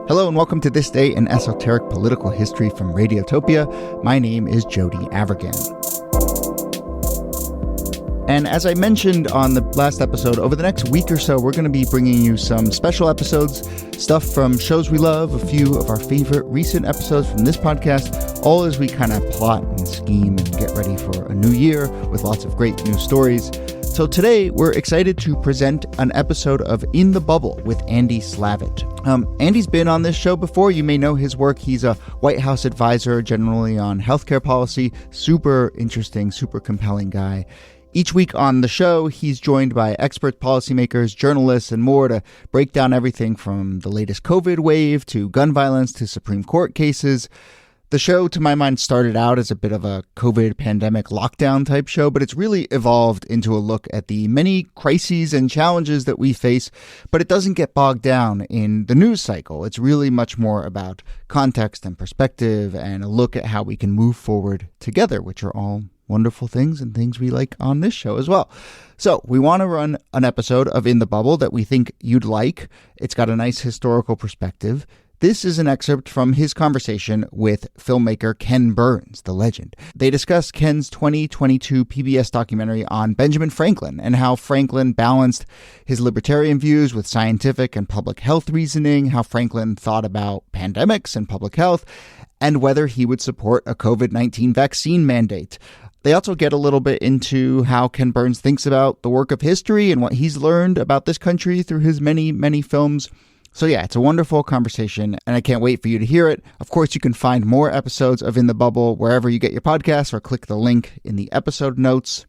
Hello and welcome to This Day in Esoteric Political History from Radiotopia. My name is Jody Avirgan. And as I mentioned on the last episode, over the next week or so, we're going to be bringing you some special episodes, stuff from shows we love, a few of our favorite recent episodes from this podcast, all as we kind of plot and scheme and get ready for a new year with lots of great new stories. So today, we're excited to present an episode of In the Bubble with Andy Slavitt. Andy's been on this show before. You may know his work. He's a White House advisor, generally on healthcare policy. Super interesting, super compelling guy. Each week on the show, he's joined by experts, policymakers, journalists, and more to break down everything from the latest COVID wave to gun violence to Supreme Court cases. The show, to my mind, started out as a bit of a COVID pandemic lockdown type show, but it's really evolved into a look at the many crises and challenges that we face, but it doesn't get bogged down in the news cycle. It's really much more about context and perspective and a look at how we can move forward together, which are all wonderful things and things we like on this show as well. So we want to run an episode of In the Bubble that we think you'd like. It's got a nice historical perspective. This is an excerpt from his conversation with filmmaker Ken Burns, the legend. They discuss Ken's 2022 PBS documentary on Benjamin Franklin and how Franklin balanced his libertarian views with scientific and public health reasoning, how Franklin thought about pandemics and public health, and whether he would support a COVID-19 vaccine mandate. They also get a little bit into how Ken Burns thinks about the work of history and what he's learned about this country through his many, many films. So yeah, it's a wonderful conversation, and I can't wait for you to hear it. Of course, you can find more episodes of In the Bubble wherever you get your podcasts or click the link in the episode notes.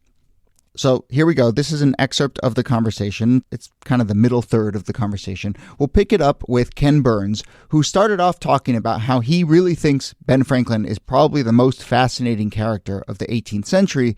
So here we go. This is an excerpt of the conversation. It's kind of the middle third of the conversation. We'll pick it up with Ken Burns, who started off talking about how he really thinks Ben Franklin is probably the most fascinating character of the 18th century,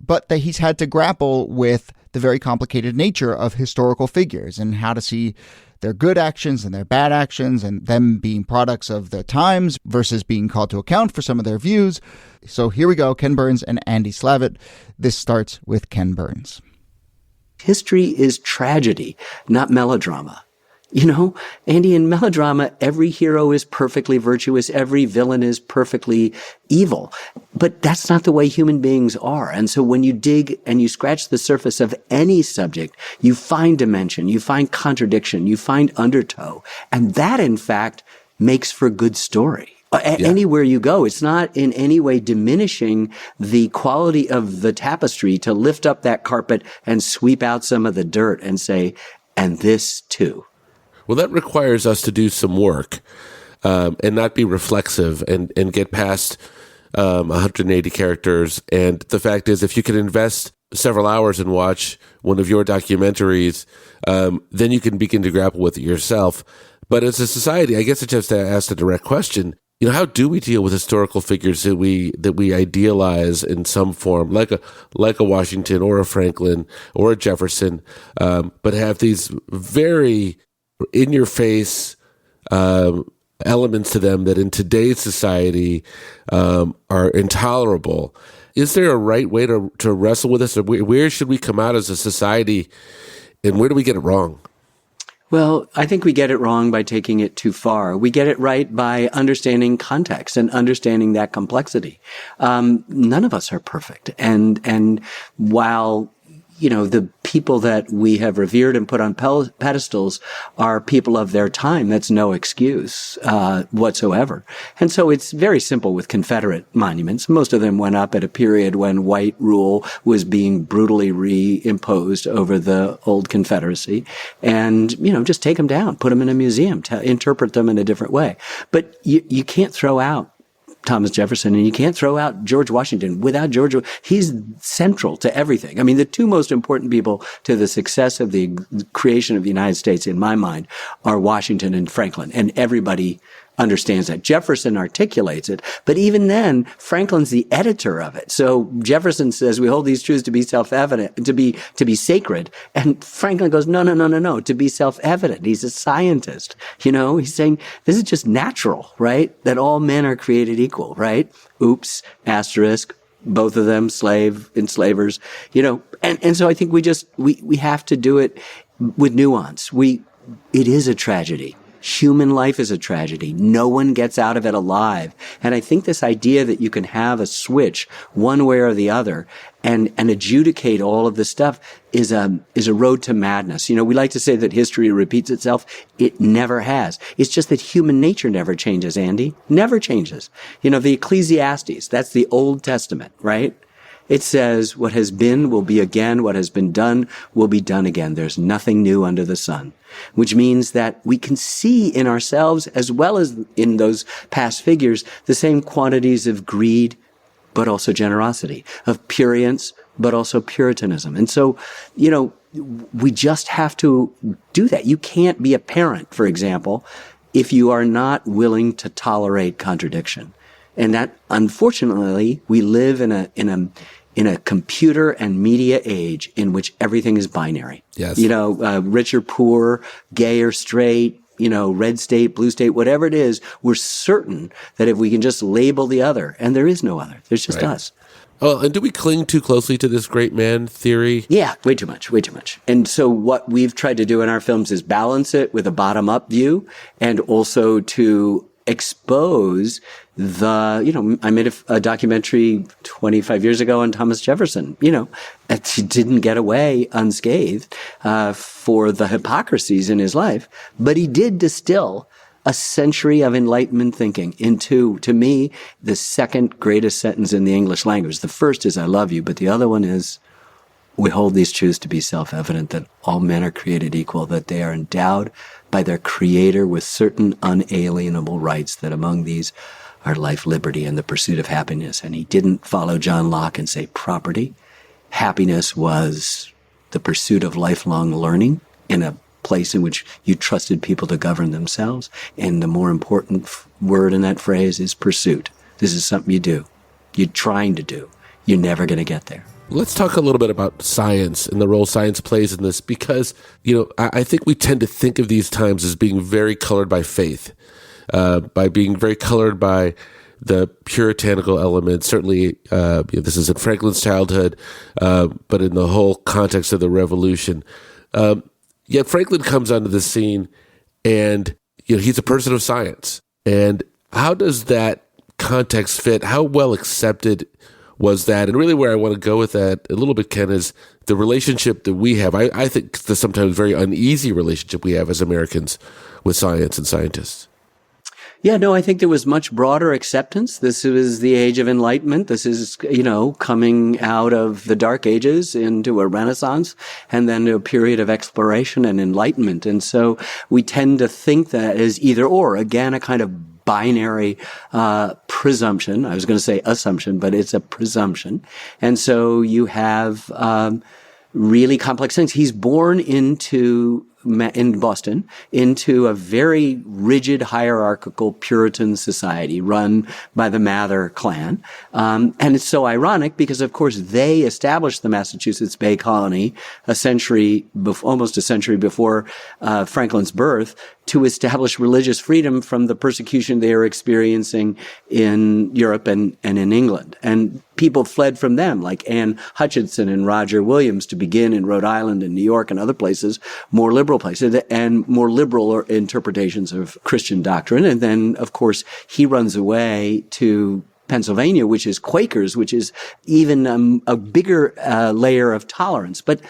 but that he's had to grapple with the very complicated nature of historical figures and how to see their good actions and their bad actions and them being products of the times versus being called to account for some of their views. So here we go, Ken Burns and Andy Slavitt. This starts with Ken Burns. History is tragedy, not melodrama. You know, Andy, in melodrama, every hero is perfectly virtuous. Every villain is perfectly evil. But that's not the way human beings are. And so when you dig and you scratch the surface of any subject, you find dimension, you find contradiction, you find undertow. And that, in fact, makes for good story. Anywhere you go, it's not in any way diminishing the quality of the tapestry to lift up that carpet and sweep out some of the dirt and say, and this too. Well, that requires us to do some work and not be reflexive and get past 180 characters. And the fact is, if you can invest several hours and watch one of your documentaries, then you can begin to grapple with it yourself. But as a society, I guess I just asked a direct question. You know, how do we deal with historical figures that we idealize in some form, like a Washington or a Franklin or a Jefferson, but have these very in-your-face elements to them that in today's society are intolerable? Is there a right way to wrestle with this? Or where should we come out as a society, and where do we get it wrong? Well, I think we get it wrong by taking it too far. We get it right by understanding context and understanding that complexity. None of us are perfect. And while you know, the people that we have revered and put on pedestals are people of their time. That's no excuse whatsoever. And so it's very simple with Confederate monuments. Most of them went up at a period when white rule was being brutally reimposed over the old Confederacy. And, you know, just take them down, put them in a museum, interpret them in a different way. But you can't throw out Thomas Jefferson, and you can't throw out George Washington. Without George, he's central to everything. I mean, the two most important people to the success of the creation of the United States, in my mind, are Washington and Franklin, and everybody understands that. Jefferson articulates it, but even then, Franklin's the editor of it. So Jefferson says, we hold these truths to be self-evident, to be sacred. And Franklin goes, no, to be self-evident. He's a scientist. You know, he's saying, this is just natural, right? That all men are created equal, right? Oops, asterisk, both of them enslavers, you know. And so I think we have to do it with nuance. It is a tragedy Human life is a tragedy. No one gets out of it alive. And I think this idea that you can have a switch one way or the other and adjudicate all of this stuff is a road to madness. We like to say that history repeats itself. It never has. It's just that human nature never changes, Andy. Never changes. The Ecclesiastes, that's the Old Testament, right? It says, what has been will be again, what has been done will be done again. There's nothing new under the sun, which means that we can see in ourselves, as well as in those past figures, the same quantities of greed, but also generosity, of prurience, but also puritanism. And so, we just have to do that. You can't be a parent, for example, if you are not willing to tolerate contradiction. And that, unfortunately, we live in a computer and media age in which everything is binary. Yes. Rich or poor, gay or straight, red state, blue state, whatever it is, we're certain that if we can just label the other, and there is no other, there's just us. Oh, and do we cling too closely to this great man theory? Yeah, way too much. And so what we've tried to do in our films is balance it with a bottom-up view and also to expose I made a documentary 25 years ago on Thomas Jefferson, that he didn't get away unscathed, for the hypocrisies in his life, but he did distill a century of Enlightenment thinking into, to me, the second greatest sentence in the English language. The first is, I love you, but the other one is, we hold these truths to be self-evident, that all men are created equal, that they are endowed by their Creator with certain unalienable rights, that among these are life, liberty, and the pursuit of happiness. And he didn't follow John Locke and say property. Happiness was the pursuit of lifelong learning in a place in which you trusted people to govern themselves. And the more important word in that phrase is pursuit. This is something you do. You're trying to do. You're never going to get there. Let's talk a little bit about science and the role science plays in this, because, I think we tend to think of these times as being very colored by faith, by being very colored by the puritanical element. Certainly, this is in Franklin's childhood, but in the whole context of the revolution. Yet Franklin comes onto the scene and, he's a person of science. And how does that context fit? How well accepted was that? And really where I want to go with that a little bit, Ken, is the relationship that we have. I think the sometimes very uneasy relationship we have as Americans with science and scientists. Yeah, no, I think there was much broader acceptance. This was the age of enlightenment. This is, coming out of the Dark Ages into a Renaissance and then to a period of exploration and enlightenment. And so we tend to think that as either or, again, a kind of binary presumption. I was going to say assumption, but it's a presumption. And so you have really complex things. He's born in Boston into a very rigid hierarchical Puritan society run by the Mather clan. And it's so ironic because, of course, they established the Massachusetts Bay Colony almost a century before Franklin's birth, to establish religious freedom from the persecution they were experiencing in Europe and in England. And people fled from them, like Anne Hutchinson and Roger Williams, to begin in Rhode Island and New York and other places, more liberal places, and more liberal interpretations of Christian doctrine. And then, of course, he runs away to Pennsylvania, which is Quakers, which is even a bigger layer of tolerance. But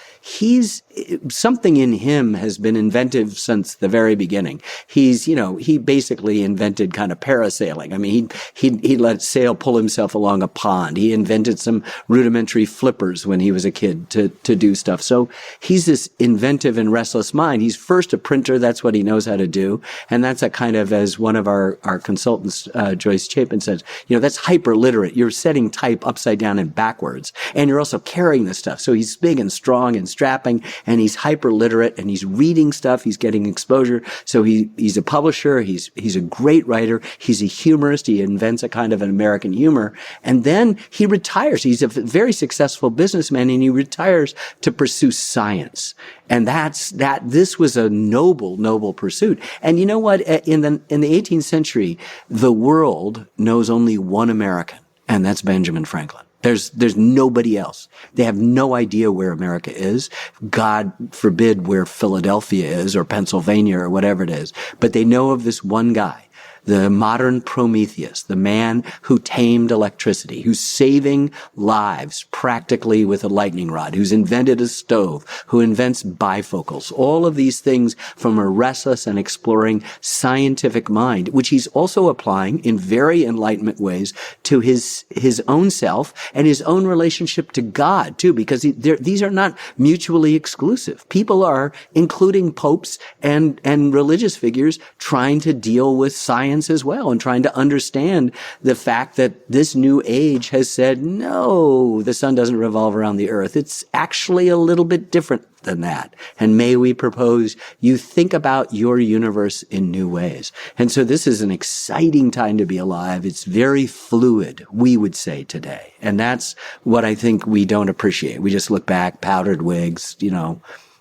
something in him has been inventive since the very beginning. He basically invented kind of parasailing. I mean, he let sail pull himself along a pond. He invented some rudimentary flippers when he was a kid to do stuff. So he's this inventive and restless mind. He's first a printer. That's what he knows how to do. And that's a kind of, as one of our consultants, Joyce Chapin says, that's hyper literate. You're setting type upside down and backwards. And you're also carrying this stuff. So he's big and strong and strapping, and he's hyper literate, and he's reading stuff. He's getting exposure. So he's a publisher. He's a great writer. He's a humorist. He invents a kind of an American humor. And then he retires. He's a very successful businessman, and he retires to pursue science. And this was a noble pursuit. And you know what? In the 18th century, the world knows only one American, and that's Benjamin Franklin. There's nobody else. They have no idea where America is. God forbid where Philadelphia is or Pennsylvania or whatever it is. But they know of this one guy, the modern Prometheus, the man who tamed electricity, who's saving lives practically with a lightning rod, who's invented a stove, who invents bifocals, all of these things from a restless and exploring scientific mind, which he's also applying in very enlightenment ways to his own self and his own relationship to God too, because these are not mutually exclusive. People are, including popes and religious figures, trying to deal with science as well and trying to understand the fact that this new age has said, no, the sun doesn't revolve around the earth. It's actually a little bit different than that. And may we propose you think about your universe in new ways. And so this is an exciting time to be alive. It's very fluid, we would say today. And that's what I think we don't appreciate. We just look back, powdered wigs,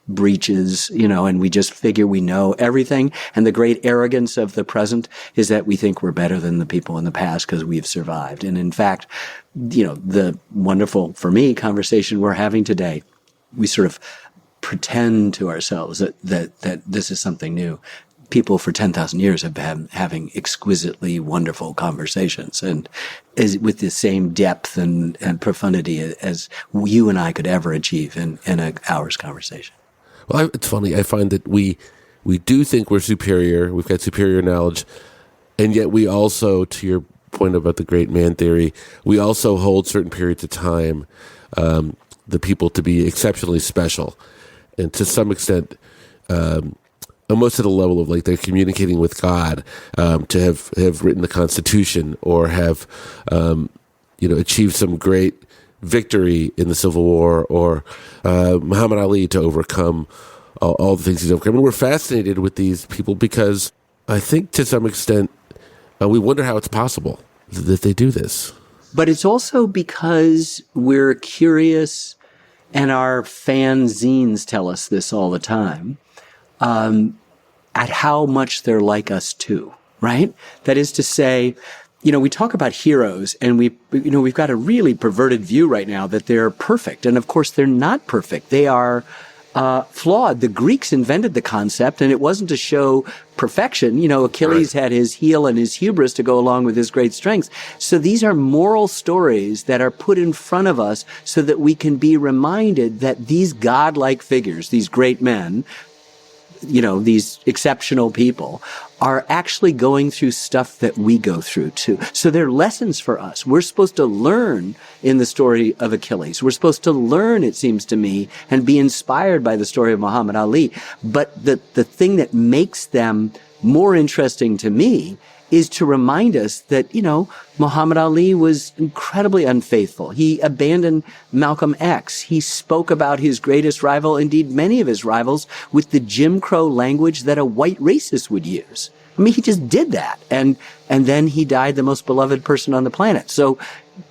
breaches, and we just figure we know everything. And the great arrogance of the present is that we think we're better than the people in the past because we've survived. And in fact, the wonderful, for me, conversation we're having today, we sort of pretend to ourselves that this is something new. People for 10,000 years have been having exquisitely wonderful conversations and with the same depth and profundity as you and I could ever achieve in an hour's conversation. Well, it's funny. I find that we do think we're superior. We've got superior knowledge. And yet we also, to your point about the great man theory, we also hold certain periods of time, the people to be exceptionally special. And to some extent, almost at a level of like they're communicating with God, to have written the Constitution or have, achieved some great victory in the Civil War, or Muhammad Ali to overcome all the things he's overcome. And we're fascinated with these people because I think to some extent we wonder how it's possible that they do this. But it's also because we're curious, and our fanzines tell us this all the time, at how much they're like us too, right? That is to say, we talk about heroes and we've got a really perverted view right now that they're perfect. And of course, they're not perfect. They are flawed. The Greeks invented the concept, and it wasn't to show perfection. Achilles had his heel and his hubris to go along with his great strengths. So these are moral stories that are put in front of us so that we can be reminded that these godlike figures, these great men, these exceptional people are actually going through stuff that we go through too. So they're lessons for us. We're supposed to learn in the story of Achilles. We're supposed to learn, it seems to me, and be inspired by the story of Muhammad Ali. But the thing that makes them more interesting to me is to remind us that, Muhammad Ali was incredibly unfaithful. He abandoned Malcolm X. He spoke about his greatest rival, indeed many of his rivals, with the Jim Crow language that a white racist would use. I mean, he just did that. And then he died the most beloved person on the planet. So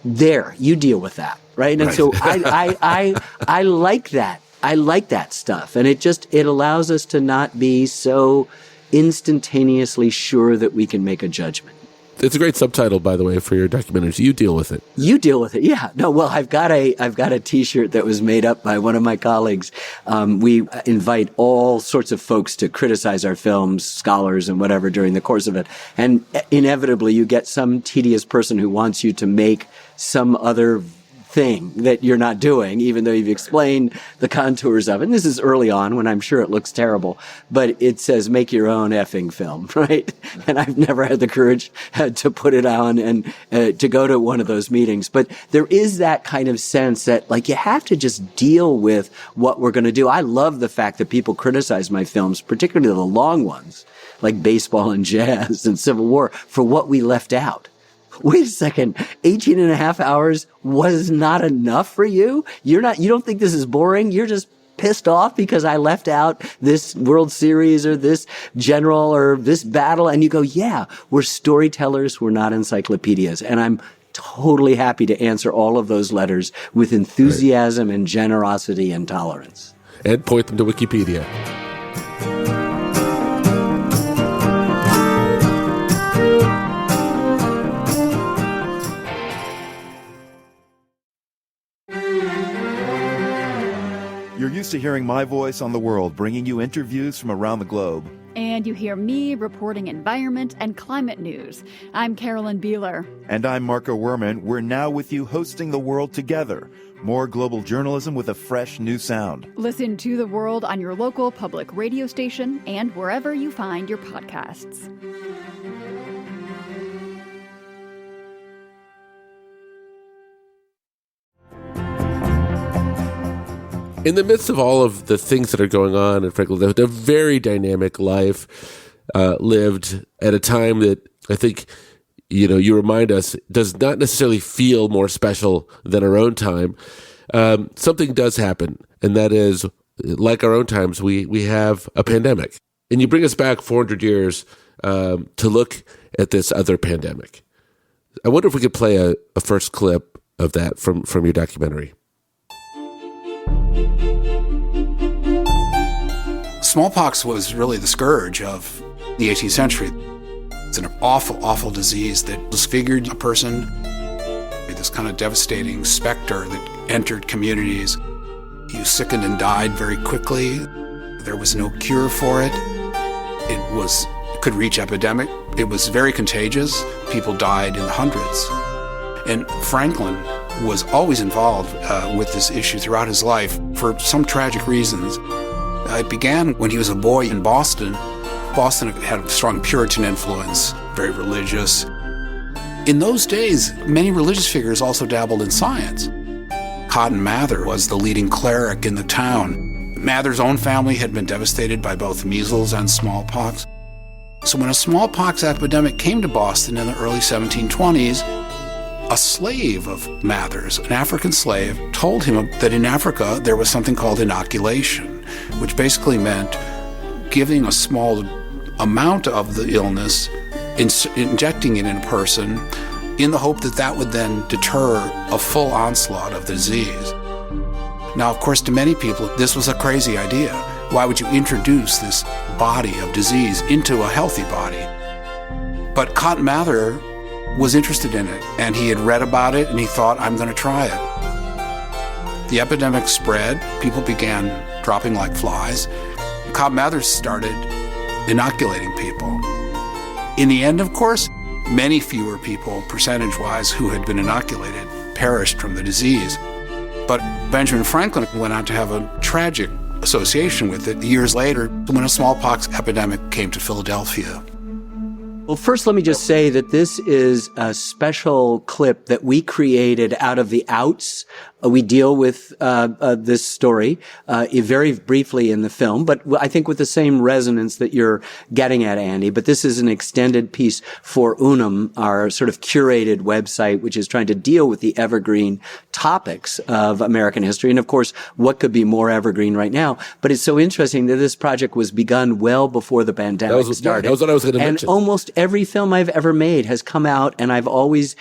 there, you deal with that, right? And so I like that. I like that stuff. And it allows us to not be so instantaneously sure that we can make a judgment. It's a great subtitle, by the way, for your documentaries. You deal with it. You deal with it. Yeah. No, well, I've got a t-shirt that was made up by one of my colleagues. We invite all sorts of folks to criticize our films, scholars and whatever during the course of it. And inevitably you get some tedious person who wants you to make some other thing that you're not doing, even though you've explained the contours of it. And this is early on when I'm sure it looks terrible, but it says, make your own effing film, right? And I've never had the courage to put it on and to go to one of those meetings. But there is that kind of sense that you have to just deal with what we're going to do. I love the fact that people criticize my films, particularly the long ones, like Baseball and Jazz and Civil War, for what we left out. Wait a second, 18 and a half hours was not enough for you? You don't think this is boring? You're just pissed off because I left out this World Series or this general or this battle. And you go, yeah, we're storytellers. We're not encyclopedias. And I'm totally happy to answer all of those letters with enthusiasm and generosity and tolerance. And point them to Wikipedia. used to hearing my voice on the world, bringing you interviews from around the globe. And you hear me reporting environment and climate news. I'm Carolyn Beeler. And I'm Marco Werman. We're now with you hosting The World Together. More global journalism with a fresh new sound. Listen to The World on your local public radio station and wherever you find your podcasts. In the midst of all of the things that are going on, and frankly, the very dynamic life lived at a time that I think, you remind us does not necessarily feel more special than our own time. Something does happen, and that is, like our own times, we have a pandemic. And you bring us back 400 years to look at this other pandemic. I wonder if we could play a first clip of that from your documentary. Smallpox was really the scourge of the 18th century. It's an awful, awful disease that disfigured a person, this kind of devastating specter that entered communities. You sickened and died very quickly. There was no cure for it. It could reach epidemic. It was very contagious. People died in the hundreds. And Franklin was always involved with this issue throughout his life for some tragic reasons. It began when he was a boy in Boston. Boston had a strong Puritan influence, very religious. In those days, many religious figures also dabbled in science. Cotton Mather was the leading cleric in the town. Mather's own family had been devastated by both measles and smallpox. So when a smallpox epidemic came to Boston in the early 1720s, a slave of Mather's, an African slave, told him that in Africa there was something called inoculation, which basically meant giving a small amount of the illness, injecting it in a person, in the hope that that would then deter a full onslaught of the disease. Now, of course, to many people, this was a crazy idea. Why would you introduce this body of disease into a healthy body? But Cotton Mather was interested in it, and he had read about it, and he thought, I'm going to try it. The epidemic spread. People began dropping like flies. Cotton Mather started inoculating people. In the end, of course, many fewer people, percentage-wise, who had been inoculated perished from the disease. But Benjamin Franklin went on to have a tragic association with it years later when a smallpox epidemic came to Philadelphia. Well, first, let me just say that this is a special clip that we created out of the outs. We deal with this story very briefly in the film, but I think with the same resonance that you're getting at, Andy. But this is an extended piece for Unum, our sort of curated website, which is trying to deal with the evergreen topics of American history. And of course, what could be more evergreen right now? But it's so interesting that this project was begun well before the pandemic started. That was what I was going to mention. And almost every film I've ever made has come out, and I've always,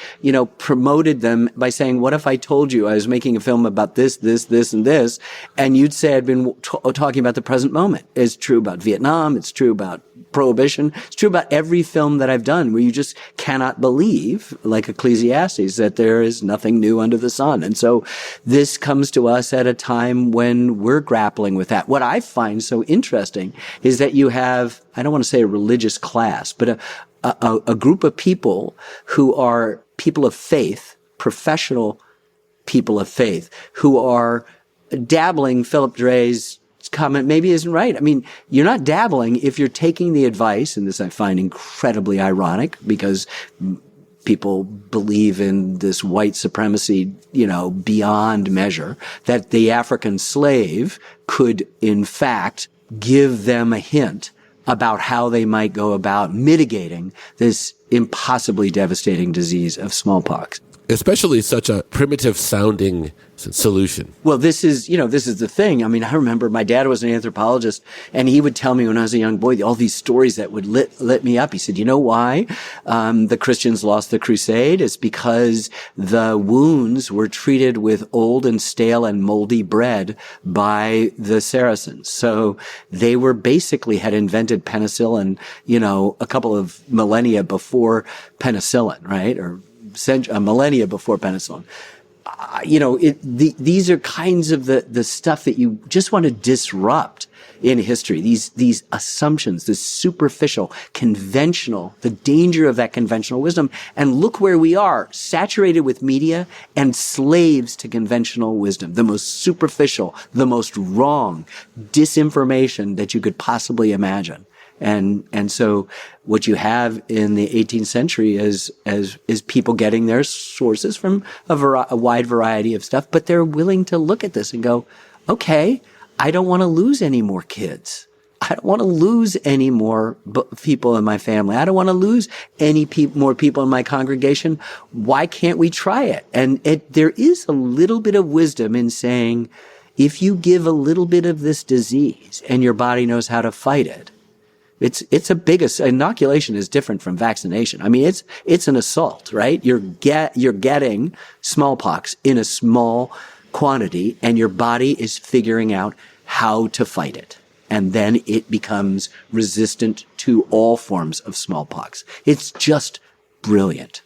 promoted them by saying, what if I told you I was making a film about this, and this, and you'd say I'd been talking about the present moment. It's true about Vietnam. It's true about Prohibition. It's true about every film that I've done, where you just cannot believe, like Ecclesiastes, that there is nothing new under the sun. And so this comes to us at a time when we're grappling with that. What I find so interesting is that you have, I don't want to say a religious class, but a group of people who are people of faith, professional people of faith, who are dabbling. Philip Dre's comment maybe isn't right. I mean, you're not dabbling if you're taking the advice, and this I find incredibly ironic because people believe in this white supremacy, beyond measure, that the African slave could in fact give them a hint about how they might go about mitigating this impossibly devastating disease of smallpox. Especially such a primitive sounding solution. Well, this is the thing. I mean, I remember my dad was an anthropologist, and he would tell me when I was a young boy all these stories that would lit me up. He said, you know why the Christians lost the crusade? It's because the wounds were treated with old and stale and moldy bread by the Saracens. So they had invented penicillin, a couple of millennia before penicillin, right? Or a millennia before penicillin. these are kinds of the stuff that you just want to disrupt in history. These assumptions, this superficial, conventional, the danger of that conventional wisdom. And look where we are, saturated with media and slaves to conventional wisdom, the most superficial, the most wrong disinformation that you could possibly imagine. And so what you have in the 18th century is people getting their sources from a wide variety of stuff, but they're willing to look at this and go, okay, I don't want to lose any more kids. I don't want to lose any more people in my family. I don't want to lose any more people in my congregation. Why can't we try it? And there is a little bit of wisdom in saying, if you give a little bit of this disease and your body knows how to fight it, it's a big inoculation is different from vaccination. I mean, it's an assault, right? You're getting smallpox in a small quantity, and your body is figuring out how to fight it. And then it becomes resistant to all forms of smallpox. It's just brilliant.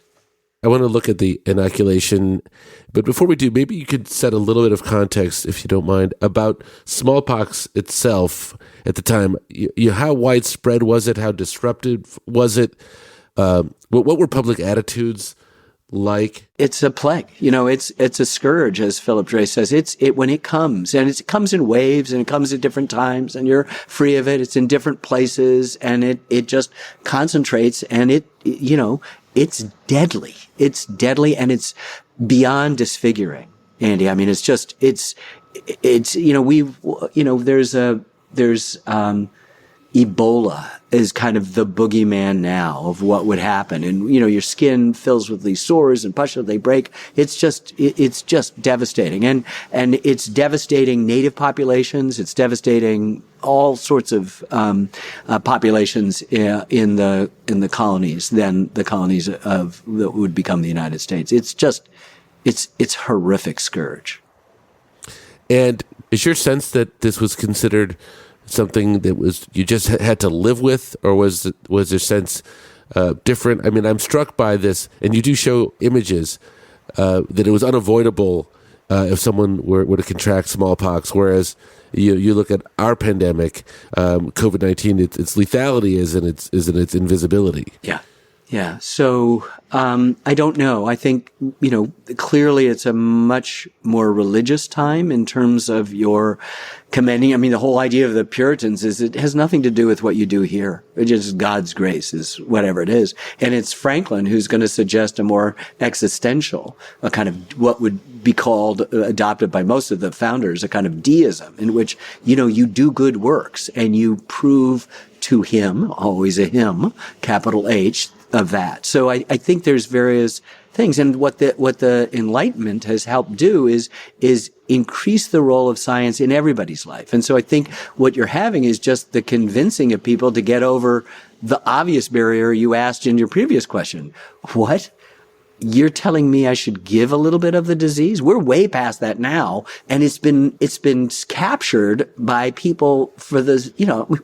I want to look at the inoculation, but before we do, maybe you could set a little bit of context, if you don't mind, about smallpox itself at the time. How widespread was it? How disruptive was it? What were public attitudes like? It's a plague. It's a scourge, as Philip Dre says. When it comes, and it comes in waves, and it comes at different times, and you're free of it. It's in different places, and it just concentrates, and it's deadly. It's deadly, and it's beyond disfiguring, Andy. I mean, there's Ebola is kind of the boogeyman now of what would happen. And, your skin fills with these sores and pustules, they break. It's just devastating. And it's devastating native populations. It's devastating all sorts of, populations in the colonies, then the colonies that would become the United States. It's horrific scourge. And is your sense that this was considered something that you just had to live with, or was your sense different? I mean, I'm struck by this, and you do show images that it was unavoidable if someone were to contract smallpox, whereas you look at our pandemic, COVID-19, its lethality is in its invisibility. Yeah. So, I don't know. I think, clearly it's a much more religious time in terms of your commending. I mean, the whole idea of the Puritans is it has nothing to do with what you do here. It's just God's grace is whatever it is. And it's Franklin who's going to suggest a more existential, a kind of what would be called, adopted by most of the founders, a kind of deism in which, you do good works and you prove to him, always a him, capital H, of that. So I think there's various things. And what the Enlightenment has helped do is increase the role of science in everybody's life. And so I think what you're having is just the convincing of people to get over the obvious barrier you asked in your previous question. What? You're telling me I should give a little bit of the disease? We're way past that now. And it's been captured by people for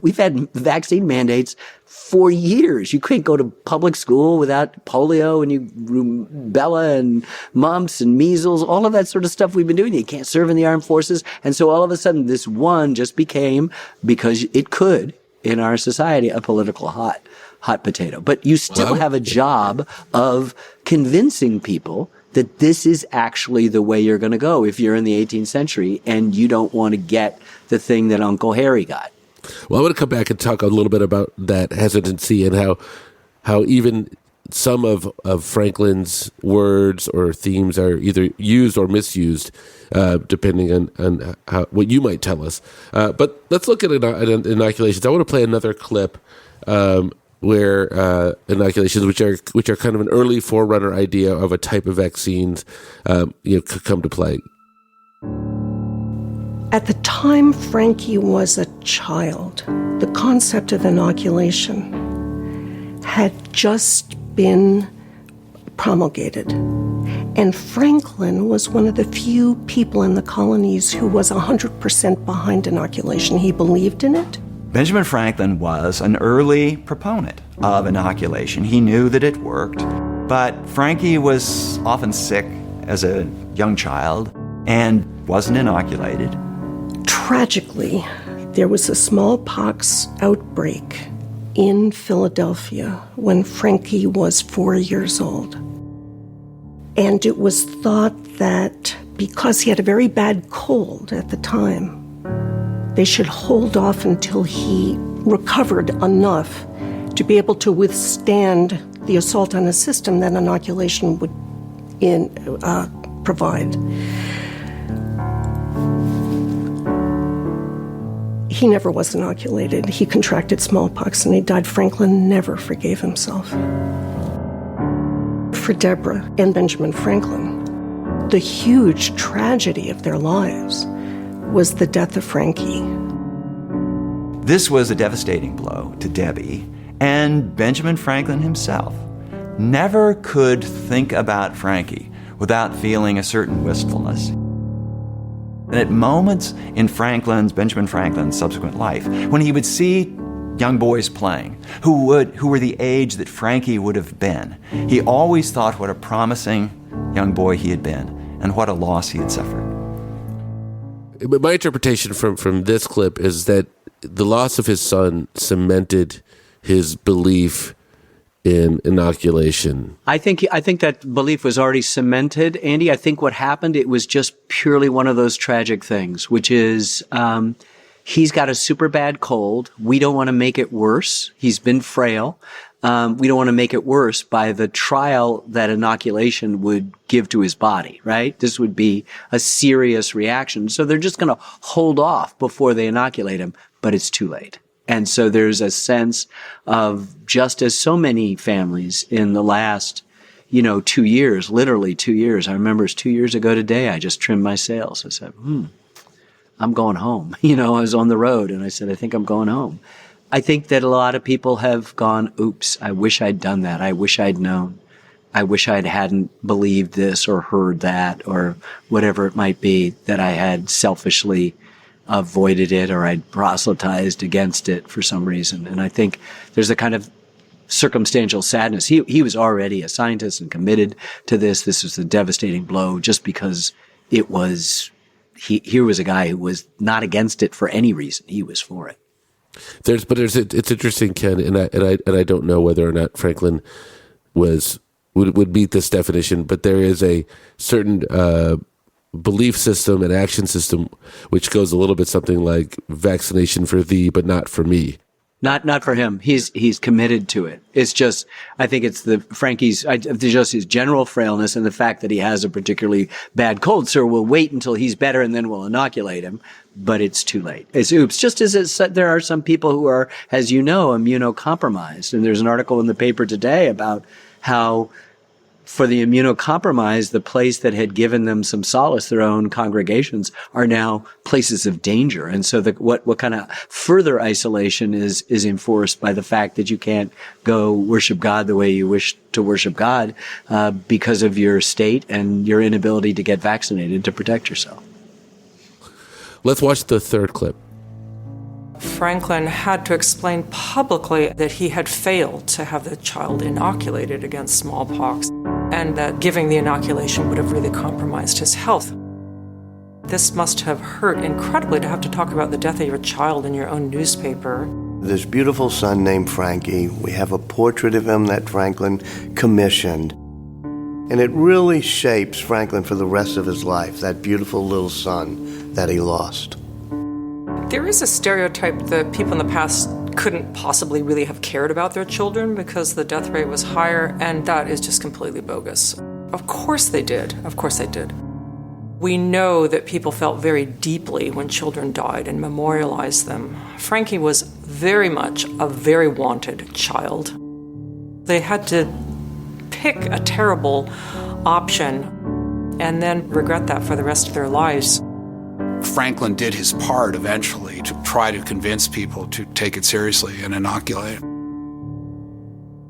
we've had vaccine mandates for years. You couldn't go to public school without polio and rubella and mumps and measles, all of that sort of stuff we've been doing. You can't serve in the armed forces. And so all of a sudden this one just became, because it could in our society, a political hot potato. But you still have a job of convincing people that this is actually the way you're going to go if you're in the 18th century and you don't want to get the thing that Uncle Harry got. Well, I want to come back and talk a little bit about that hesitancy and how even some of Franklin's words or themes are either used or misused, depending on what you might tell us. But let's look at inoculations. I want to play another clip where inoculations, which are kind of an early forerunner idea of a type of vaccines, could come to play. At the time Frankie was a child, the concept of inoculation had just been promulgated. And Franklin was one of the few people in the colonies who was 100% behind inoculation. He believed in it. Benjamin Franklin was an early proponent of inoculation. He knew that it worked, but Frankie was often sick as a young child and wasn't inoculated. Tragically, there was a smallpox outbreak in Philadelphia when Frankie was 4 years old. And it was thought that because he had a very bad cold at the time, they should hold off until he recovered enough to be able to withstand the assault on his system that inoculation would provide. He never was inoculated. He contracted smallpox and he died. Franklin never forgave himself. For Deborah and Benjamin Franklin, the huge tragedy of their lives was the death of Frankie. This was a devastating blow to Debbie, and Benjamin Franklin himself never could think about Frankie without feeling a certain wistfulness. And at moments in Benjamin Franklin's subsequent life, when he would see young boys playing who were the age that Frankie would have been, he always thought what a promising young boy he had been and what a loss he had suffered. My interpretation from this clip is that the loss of his son cemented his belief in inoculation. I think that belief was already cemented, Andy. I think what happened, it was just purely one of those tragic things, which is he's got a super bad cold. We don't want to make it worse. He's been frail. We don't want to make it worse by the trial that inoculation would give to his body, right? This would be a serious reaction. So they're just going to hold off before they inoculate him, but it's too late. And so there's a sense of, just as so many families in the last, 2 years, literally 2 years. I remember it's 2 years ago today, I just trimmed my sails. I said, I'm going home. I was on the road and I said, I think I'm going home. I think that a lot of people have gone, oops, I wish I'd done that. I wish I'd known. I wish I hadn't believed this or heard that or whatever it might be, that I had selfishly avoided it or I'd proselytized against it for some reason. And I think there's a kind of circumstantial sadness. He was already a scientist and committed to this. This was a devastating blow just because it was, here was a guy who was not against it for any reason. He was for it. It's interesting, Ken, and I don't know whether or not Franklin would meet this definition, but there is a certain belief system and action system which goes a little bit something like vaccination for thee, but not for me. Not for him. He's committed to it. It's just, I think it's Frankie's just his general frailness and the fact that he has a particularly bad cold. So we'll wait until he's better and then we'll inoculate him. But it's too late. It's oops. Just as there are some people who are, as you know, immunocompromised. And there's an article in the paper today about how for the immunocompromised, the place that had given them some solace, their own congregations, are now places of danger. And so what kind of further isolation is enforced by the fact that you can't go worship God the way you wish to worship God because of your state and your inability to get vaccinated to protect yourself. Let's watch the third clip. Franklin had to explain publicly that he had failed to have the child inoculated against smallpox and that giving the inoculation would have really compromised his health. This must have hurt incredibly to have to talk about the death of your child in your own newspaper. This beautiful son named Frankie, we have a portrait of him that Franklin commissioned. And it really shapes Franklin for the rest of his life, that beautiful little son that he lost. There is a stereotype that people in the past couldn't possibly really have cared about their children because the death rate was higher, and that is just completely bogus. Of course they did. Of course they did. We know that people felt very deeply when children died and memorialized them. Frankie was very much a very wanted child. They had to pick a terrible option and then regret that for the rest of their lives. Franklin did his part eventually to try to convince people to take it seriously and inoculate.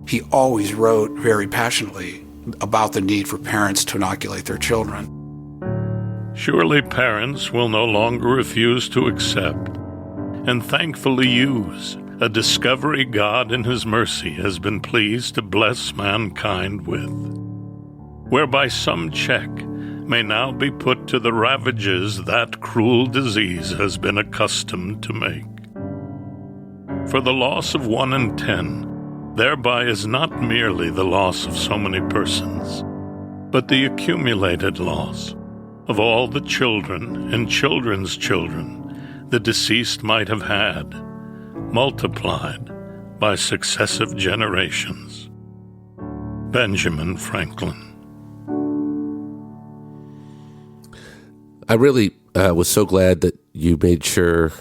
He always wrote very passionately about the need for parents to inoculate their children. Surely parents will no longer refuse to accept and thankfully use a discovery God in His mercy has been pleased to bless mankind with, whereby some check may now be put to the ravages that cruel disease has been accustomed to make. For the loss of 1 in 10 thereby is not merely the loss of so many persons, but the accumulated loss of all the children and children's children the deceased might have had, multiplied by successive generations. Benjamin Franklin. I really was so glad that you made sure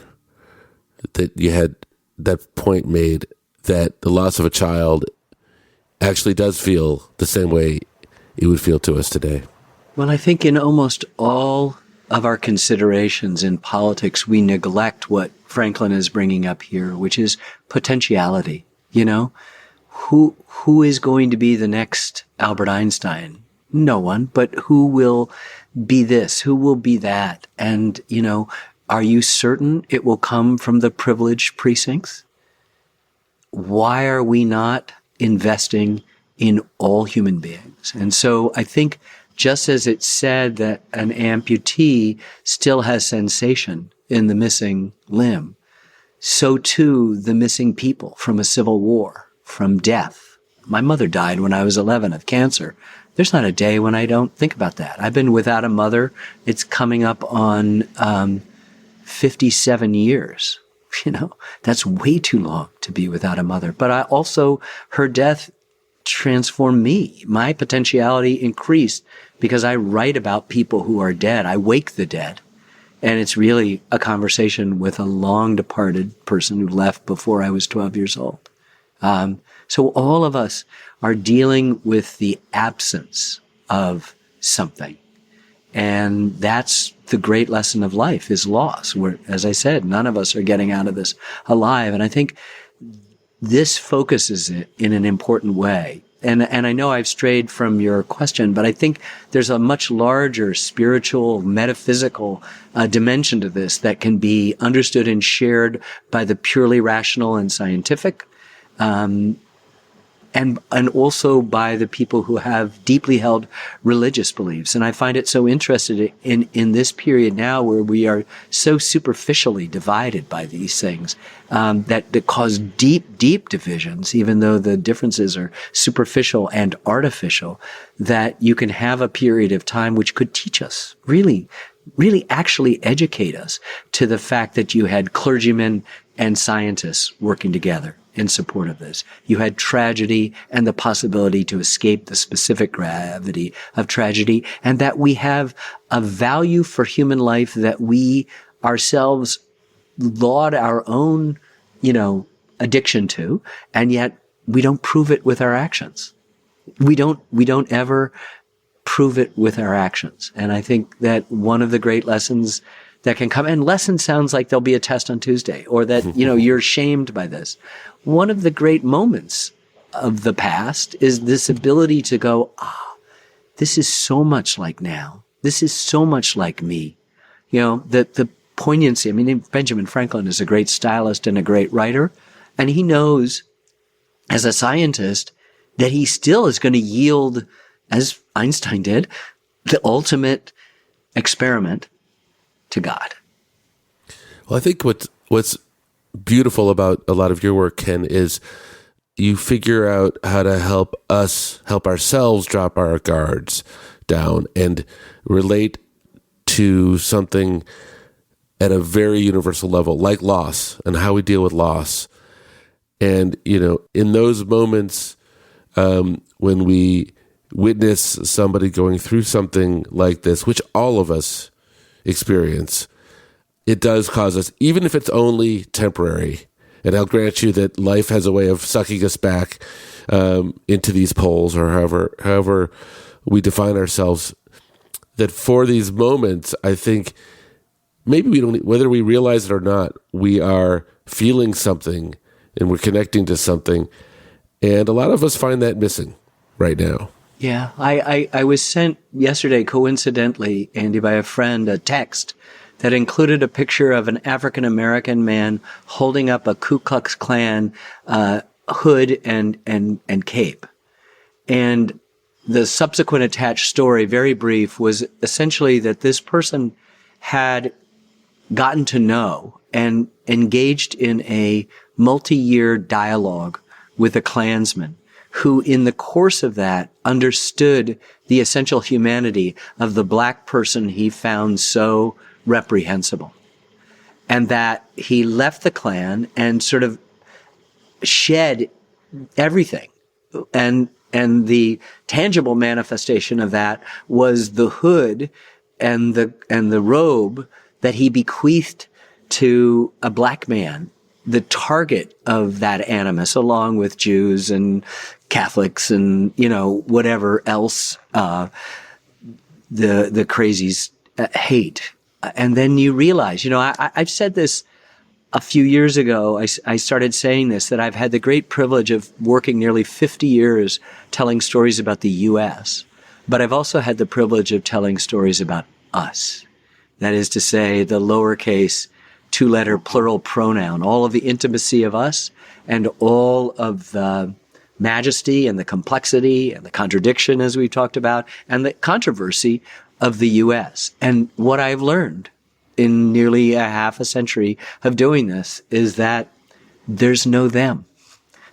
that you had that point made, that the loss of a child actually does feel the same way it would feel to us today. Well, I think in almost all of our considerations in politics, we neglect what Franklin is bringing up here, which is potentiality. You know, who is going to be the next Albert Einstein? No one, but who will be this? Who will be that? And, you know, are you certain it will come from the privileged precincts? Why are we not investing in all human beings? And so I think just as it's said that an amputee still has sensation in the missing limb, so too the missing people from a civil war, from death. My mother died when I was 11 of cancer. There's not a day when I don't think about that. I've been without a mother. It's coming up on 57 years. You know, that's way too long to be without a mother. But her death transformed me. My potentiality increased because I write about people who are dead. I wake the dead. And it's really a conversation with a long departed person who left before I was 12 years old. So all of us are dealing with the absence of something. And that's the great lesson of life, is loss. Where, as I said, none of us are getting out of this alive. And I think this focuses it in an important way. And I know I've strayed from your question, but I think there's a much larger spiritual, metaphysical dimension to this that can be understood and shared by the purely rational and scientific, and also by the people who have deeply held religious beliefs. And I find it so interesting in this period now where we are so superficially divided by these things, that cause deep, deep divisions, even though the differences are superficial and artificial, that you can have a period of time which could teach us, really actually educate us to the fact that you had clergymen and scientists working together in support of this. You had tragedy and the possibility to escape the specific gravity of tragedy, and that we have a value for human life that we ourselves laud our own, addiction to, and yet we don't prove it with our actions. We don't ever prove it with our actions. And I think that one of the great lessons that can come, and lesson sounds like there'll be a test on Tuesday, or that, you're shamed by this. One of the great moments of the past is this ability to go, this is so much like now. This is so much like me. The poignancy. I mean, Benjamin Franklin is a great stylist and a great writer, and he knows as a scientist that he still is going to yield, as Einstein did, the ultimate experiment to God. Well, I think what's beautiful about a lot of your work, Ken, is you figure out how to help ourselves drop our guards down and relate to something at a very universal level, like loss and how we deal with loss. And, in those moments when we witness somebody going through something like this, which all of us experience, it does cause us, even if it's only temporary, and I'll grant you that life has a way of sucking us back into these poles, or however we define ourselves, that for these moments, I think maybe we don't, whether we realize it or not, we are feeling something and we're connecting to something, and a lot of us find that missing right now. Yeah, I was sent yesterday, coincidentally, Andy, by a friend, a text that included a picture of an African-American man holding up a Ku Klux Klan hood and cape. And the subsequent attached story, very brief, was essentially that this person had gotten to know and engaged in a multi-year dialogue with a Klansman who, in the course of that, understood the essential humanity of the black person he found so reprehensible. And that he left the Klan and sort of shed everything. And the tangible manifestation of that was the hood and the robe that he bequeathed to a black man, the target of that animus, along with Jews and Catholics and, whatever else, the crazies hate. And then you realize, I've said this a few years ago. I started saying this, that I've had the great privilege of working nearly 50 years telling stories about the U.S., but I've also had the privilege of telling stories about us. That is to say, the lowercase, two-letter plural pronoun, all of the intimacy of us and all of the majesty and the complexity and the contradiction, as we've talked about, and the controversy of the U.S. And what I've learned in nearly a half a century of doing this is that there's no them.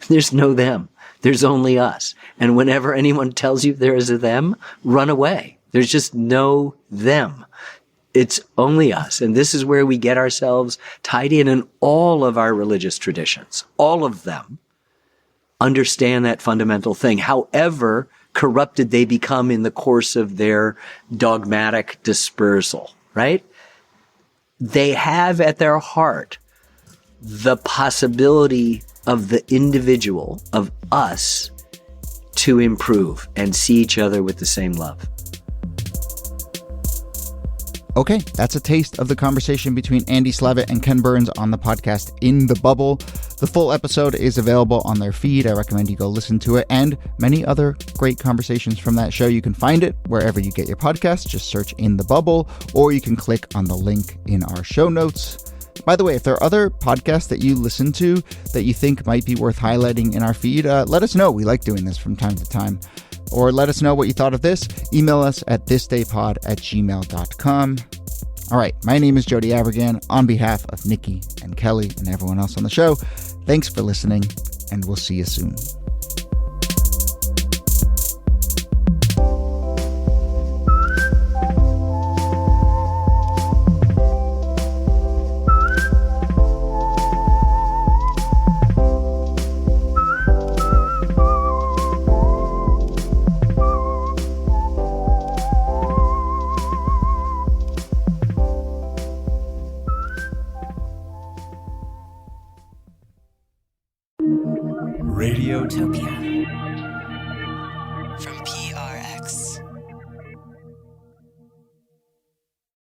There's no them. There's only us. And whenever anyone tells you there is a them, run away. There's just no them. It's only us. And this is where we get ourselves tied in all of our religious traditions. All of them understand that fundamental thing, however corrupted they become in the course of their dogmatic dispersal, right? They have at their heart the possibility of the individual, of us, to improve and see each other with the same love. Okay, that's a taste of the conversation between Andy Slavitt and Ken Burns on the podcast In the Bubble. The full episode is available on their feed. I recommend you go listen to it, and many other great conversations from that show. You can find it wherever you get your podcasts. Just search In the Bubble, or you can click on the link in our show notes. By the way, if there are other podcasts that you listen to that you think might be worth highlighting in our feed, let us know. We like doing this from time to time. Or let us know what you thought of this. Email us at thisdaypod@gmail.com. All right, my name is Jody Abergan. On behalf of Nikki and Kelly and everyone else on the show, thanks for listening, and we'll see you soon. Radiotopia.